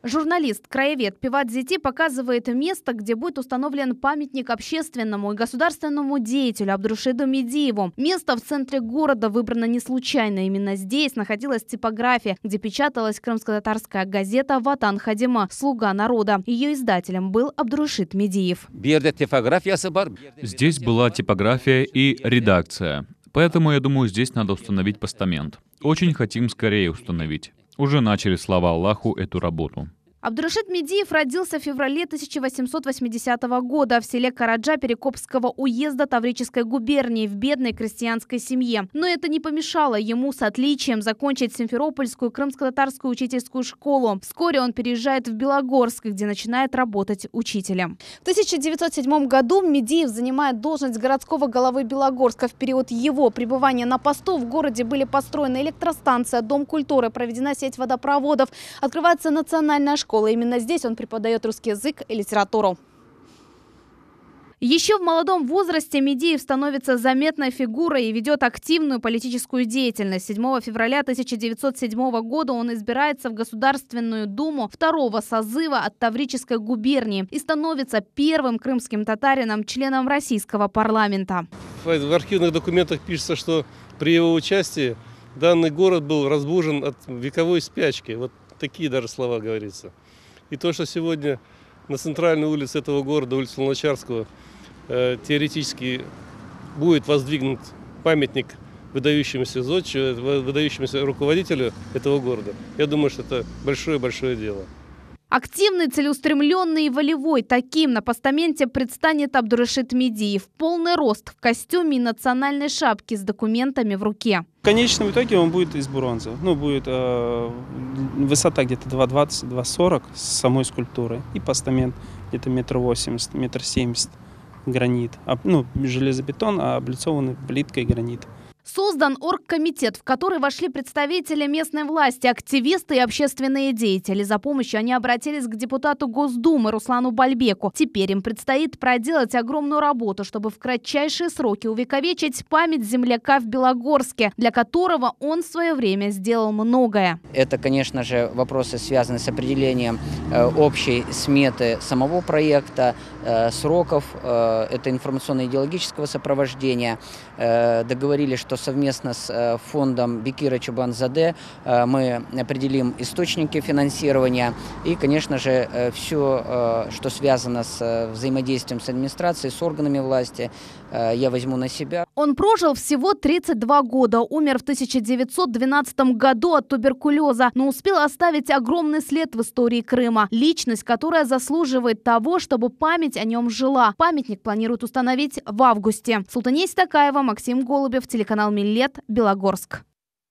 Журналист, краевед Пиват Зити показывает место, где будет установлен памятник общественному и государственному деятелю Абдрушиду Медиеву. Место в центре города выбрано не случайно. Именно здесь находилась типография, где печаталась крымско-татарская газета «Ватан Хадима» «Слуга народа». Ее издателем был Абдрушид Медиев. Здесь была типография и редакция. Поэтому, я думаю, здесь надо установить постамент. Очень хотим скорее установить. Уже начали, слава Аллаху, эту работу. Абдрушид Медиев родился в феврале 1880 года в селе Караджа Перекопского уезда Таврической губернии в бедной крестьянской семье. Но это не помешало ему с отличием закончить Симферопольскую крымско-татарскую учительскую школу. Вскоре он переезжает в Белогорск, где начинает работать учителем. В 1907 году Медиев занимает должность городского головы Белогорска. В период его пребывания на посту в городе были построены электростанция, дом культуры, проведена сеть водопроводов, открывается национальная школа. Именно здесь он преподает русский язык и литературу. Еще в молодом возрасте Медиев становится заметной фигурой и ведет активную политическую деятельность. 7 февраля 1907 года он избирается в Государственную Думу второго созыва от Таврической губернии и становится первым крымским татарином, членом российского парламента. В архивных документах пишется, что при его участии данный город был разбужен от вековой спячки. Вот такие даже слова говорится. И то, что сегодня на центральной улице этого города, улице Луначарского, теоретически будет воздвигнут памятник выдающемуся зодчему, выдающемуся руководителю этого города, я думаю, что это большое-большое дело. Активный, целеустремленный и волевой. Таким на постаменте предстанет Абдрушид Медиев. Полный рост, в костюме и национальной шапке с документами в руке. В конечном итоге он будет из бронзы. Будет высота где-то 2,20, 2,40 с самой скульптурой. И постамент где-то 1,80 м, 1,70 м гранит. Железобетон, а облицованный плиткой гранит. Создан оргкомитет, в который вошли представители местной власти, активисты и общественные деятели. За помощью они обратились к депутату Госдумы Руслану Бальбеку. Теперь им предстоит проделать огромную работу, чтобы в кратчайшие сроки увековечить память земляка в Белогорске, для которого он в свое время сделал многое. Это, конечно же, вопросы, связанные с определением общей сметы самого проекта, сроков, это информационно-идеологического сопровождения. Договорились, что совместно с фондом Бекира Чубанзаде мы определим источники финансирования и, конечно же, все, что связано с взаимодействием с администрацией, с органами власти, я возьму на себя. Он прожил всего 32 года, умер в 1912 году от туберкулеза, но успел оставить огромный след в истории Крыма. Личность, которая заслуживает того, чтобы память о нем жила. Памятник планируют установить в августе. Султанея Истакаева, Максим Голубев, телеканал Миллет, Белогорск.